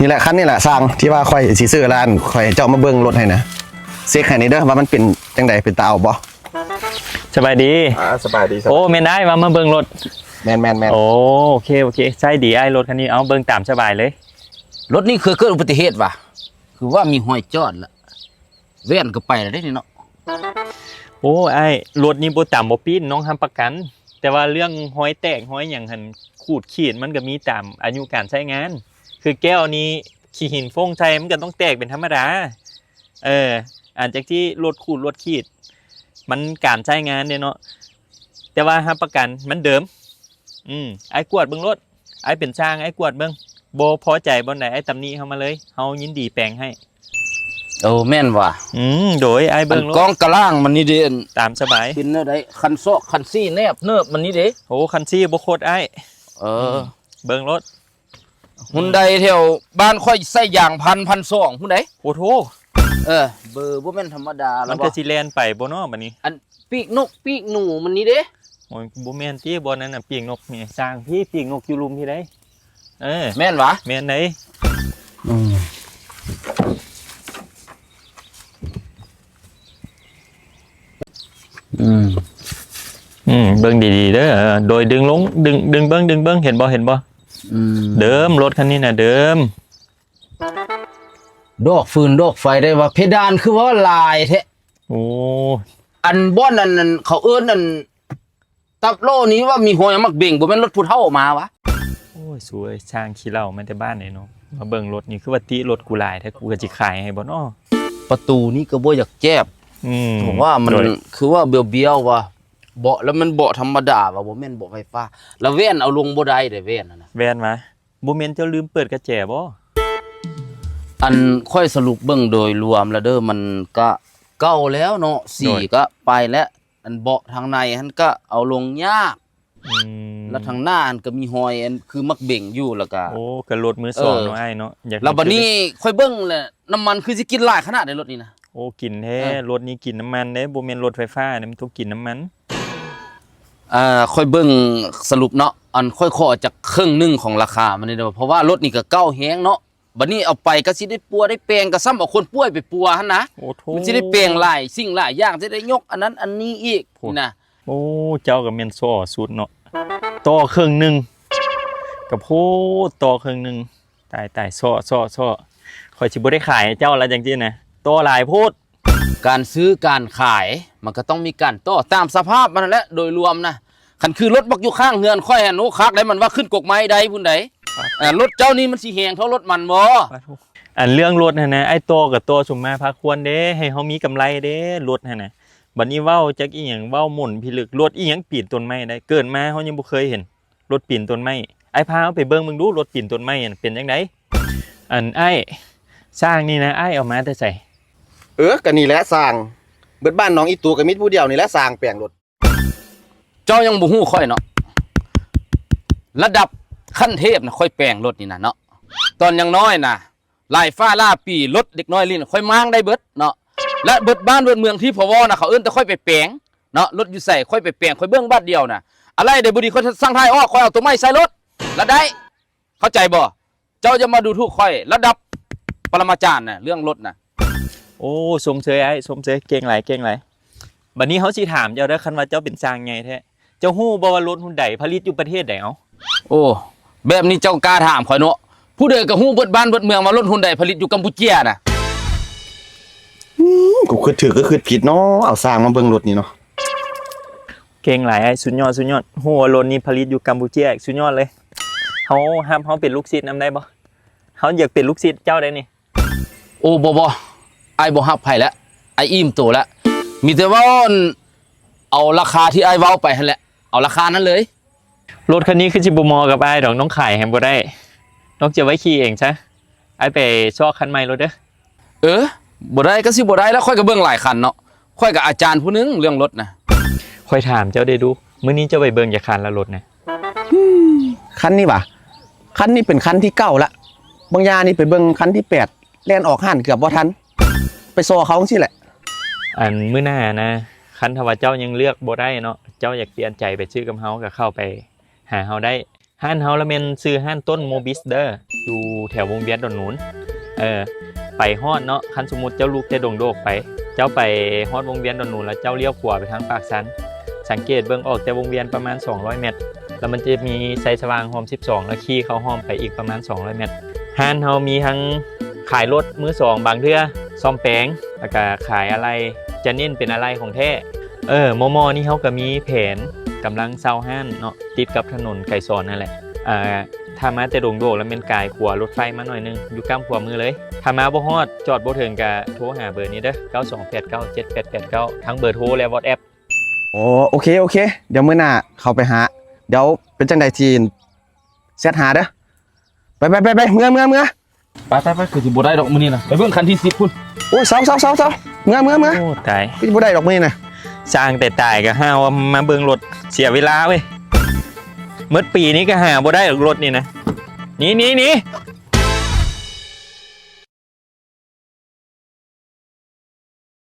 นี่แหละคันนี่แหละสร้างที่ว่าค่อยสิซื้อร้านค่อยเจ้ามาเบิ่งรถให้นะเซ็กให้นี่เด้อว่ามันเป็นจังไดเป็นตาเอาบ่สบายดีสบายดีโอ้แม่นได้มาเบิ่งรถแม่นโอเคใช่ดีไอ้รถคันนี้เอาเบิ่งตามสบายเลยรถนี่เคยเกิดอุบัติเหตุว่ะคือว่ามีห้อยจอดละเว้นก็ไปแล้วได้นี่เนาะโอ้ไอ้รถนี้บ่ต่ำบ่ปีนน้องทำประกันแต่ว่าเรื่องห้อยแตกห้อยหยังหันขูดขีดมันก็มีตามอายุการใช้งานคือแก้วนี้ขี้หินฟงใจมันก็ต้องแตกเป็นธรรมดาอาจจากที่รถขูดรถขีดมันการใช้งานเนี่ยเนาะแต่ว่ารับประกันมันเดิมไอ้กวดเบิ่งรถไอ้เป็นช่างไอ้กวดเบิ่งบ่พอใจบ่ไหนไอ้ตำหนิเฮามาเลยเฮายินดีแปลงให้โอ้แม่นว่ะโดยไอ้เบิ่งรถกองกระล่างมันนี่เด้ตามสบายเป็นเด้อได้คันซอกคันซี่แนบเนิบมันนี่เด้โอ้คันซี่บ่โคตรไอ้เบิ่งรถหุ่นใดแถวบ้านค่อยใส่ยาง1,200หุ่นใดโอ้โธเบอร์บ่แม่นธรรมดาแล้วมันก็สิแล่นไปบ่เนาะบัดนี้อันปีกนกปีกหนูมันนี่เด้โอ้ยบ่แม่นติบ่นั่นน่ะปีกนกนี่สร้างพี่ปีกนกอยู่ลุมที่ใดแม่นวะแม่นไดเบิ่งดีๆเด้อโดยดึงลงดึงเบิ่งเห็นบ่เดิมรถคันนี้น่ะเดิมดอกฟืนดอกไฟได้ว่าเพดานคือว่าลายแท้โอ้อันบ่อนนั่นเขาเอิ้นอันตับโลนี้ว่ามีหัวมักเบ่งบ่แม่นรถผู้เฒ่ามาวะโอ้ยสวยช่างขี้เหล้ามาแต่บ้านไหนเนาะมาเบิ่งรถนี่คือว่าติรถกูหลายแท้กูก็สิขายให้บ่เนาะประตูนี่ก็บ่อยากแจ๊บผมว่ามันคือว่าเบี้ยวๆว่ะเบาะแล้วมันเบาะธรรมดาว่ะบ่แม่นเบาะไฟฟ้าแล้วแว่นเอาลงบ่ได้เด้แว่นน่ะแว่นมาบ่แม่นเจ้าลืมเปิดกระแจบ่อันค่อยสรุปเบิ่งโดยรวมแล้วเด้อมันก็เก่าแล้วเนาะสีก็ไปแล้วอันเบาะทางในหันก็เอาลงยากแล้วทางหน้าอันก็มีหอยอันคือมักเบ่งอยู่แล้วก็โอ้ก็รถมือ2เนาะไอ้เนาะแล้วบัดนี้ค่อยเบิ่งแหละน้ำมันคือสิกินหลายขนาดในรถนี่นะโอ้กินแท้รถนี้กินน้ำมันเด้บ่แม่นรถไฟฟ้าเนี่ยมันต้องกินน้ำมันค่อยเบิ่งสรุปเนาะอันค่อยขอจากครึ่งนึงของราคามันนี่เด้อเพราะว่ารถนี่ก็เก่าแฮงเนาะบัดนี้เอาไปก็สิได้ปัวได้แปลงก็ซ้ำเอาคนป่วยไปปัวหั่นนะมันสิได้แปลงหลายสิ่งหลายอย่างสิได้ยกอันนั้นอันนี้อีกนะโอ้เจ้าก็แม่นซ้อสุดเนาะต่อครึ่งนึงกับโพต่อครึ่งนึงตายซ้อข่อยสิบ่ได้ขายให้เจ้าแล้วจังซี่นะต่อหลายโพดการซื้อการขายมันก็ต้องมีการต่อตามสภาพมันนั่นแหละโดยรวมนะคันคือรถบักอยู่ข้างเฮือนค่อยโนคักได้มันว่าขึ้นกกไม้ใดพุ่นใดรถเจ้านี่มันสิแหงเท่ารถมันบ่อันเรื่องรถนะไอ้โตกับตัวสุมมาพาควรเด้ให้เฮามีกำไรเด้รถนะบัดนี้เว้าจักอีหยังเว้าหม่นพิลึกรถอีหยังปีนต้นไม้ได้เกิดมาเฮายังบ่เคยเห็นรถปีนต้นไม้ไอ้พาเฮาไปเบิ่งมึงดูรถปีนต้นไม้เป็นจังไดอันไอ้สร้างนี่นะไอ้เอามาแต่ใส่ก็นี่แหละสร้างเบิดบ้านน้องอีตัวก็มีผู้เดียวนี่แหละสร้างแปลงรถเจ้ายังบ่ฮู้ค่อยเนาะระดับขั้นเทพนะค่อยแปลงรถนี่นะเนาะตอนยังน้อยนะลายฟ้าล่าปีรถเด็กน้อยลิ้นค่อยมางได้เบิดเนาะและเบิดบ้านเบิดเมืองที่พวนะเขาเอิ้นแต่ค่อยไปแปลงเนาะรถอยู่ใส่ค่อยไปแปลงค่อยเบื้องบ้านเดียวนะอะไรเดี๋ยวบุรีค่อยสร้างท้ายอ้อค่อยเอาตัวไม้ใส่รถแล้วได้เข้าใจบ่เจ้าจะมาดูถูกค่อยระดับปรมาจารย์น่ะเรื่องรถน่ะโอ้สมเชยไอ้สมเชยเก่งหลายบัดนี้เขาสิถามเจ้าเด้อคันว่าเจ้าเป็นช่างไงแท้เจ้าฮู้บ่ว่ารถหุ่นใดผลิตอยู่ประเทศใดเอ้าโอ้แบบนี้เจ้ากล้าถามข่อยเนาะผู้ใดก็ฮู้เบิดบ้านเบิดเมืองว่ารถหุ่นใดผลิตอยู่กัมพูชาน่ะกูคิดถือก็คิดผิดเนาะเอาสร้างมาเบิ่งรถนี่เนาะเก่งหลายไอ้สุดยอดฮู้ว่ารถนี้ผลิตอยู่กัมพูชาสุดยอดเลยเฮาเป็นลูกศิษย์นำได้บ่เฮาอยากเป็นลูกศิษย์เจ้าได้นี่โอ้บ่ไอ้บ่ฮับไผแล้วไอ้อิ่มโตแล้วมีแต่ว่าเอาราคาที่ไอ้เว้าไปหั่นแหละเอาราคานั้นเลยรถคันนี้คือสิบ่เหมาะกับไอ้ดอกน้องขายให้บ่ได้น้องจะไว้ขี่เองซะไอ้ไปซอกคันใหม่รถเด้อบ่ได้ก็สิบ่ได้แล้วค่อยก็เบิ่งหลายคันเนาะค่อยกับอาจารย์ผู้นึงเรื่องรถนะค่อยถามเจ้าได้ดูมื้อนี้เจ้าไปเบิ่งจักคันละรถนะคันนี้ว่ะคันนี้เป็นคันที่9ละบางยานี่ไปเบิ่งคันที่8แล่นออกห้านเกือบบ่ทันไปซอเขาจังซี่แหละอันมื้อหน้านะคันถ้าว่าเจ้ายังเลือกบ่ได้เนาะเจ้าอยากเปลี่ยนใจไปซื้อกับเฮาก็เข้าไปหาเฮาได้ห้านเฮาละแม่นซื้อห้านต้นโมบิสเด้ออยู่ แถววงเวียนดอนนูนไปฮอดเนาะคันสมมุติเจ้าลูกแต่ดงโดกไป เจ้าไปฮอดวงเวียนดอนนูนแล้วเจ้าเลี้ยวขวาไปทางปากสันสังเกตเบิ่งออกแต่วงเวียนประมาณ200เมตรแล้วมันจะมีไซสว่างโฮม12แล้วขี่เข้าห้อมไปอีกประมาณ200เมตรห้านเฮามีทั้งขายรถมือสองบางเทื่อซ่อมแปลงแล้วก็ขายอะไรจะเน้นเป็นอะไรของแท้มอนี่เฮาก็มีแผนกำลังเซาห้านเนาะติดกับถนนไก่ซอนนั่นแหละถ้ามาแต่ดงโดกแล้วเป็นกายขัวรถไฟมาหน่อยนึงอยู่ก้ามขวามือเลยถ้ามาบ่ฮอดจอดบ่ถึงก็โทรหาเบอร์นี้เด้อ92897889ทั้งเบอร์โทรและ WhatsApp โอ้โอเคเดี๋ยวมื้อหน้าเข้าไปหาเดี๋ยวเป็นจังใดทีแซดหาเด้อไปเมื่อ ไปคือสิบ่ได้ดอกมื้อนี้นะไปเบิ่งคันที่10พุ่น โอ้เศร้าเมื่อ โอ้ตาย พี่บ่ได้ดอกมื้อนี่นะ สร้างแต่ตายก็ห้าว่ามาเบิ่งรถเสียเวลาเว้ยเมื่อปีนี้ก็หาบ่ได้หรอกรถนี่นะหนี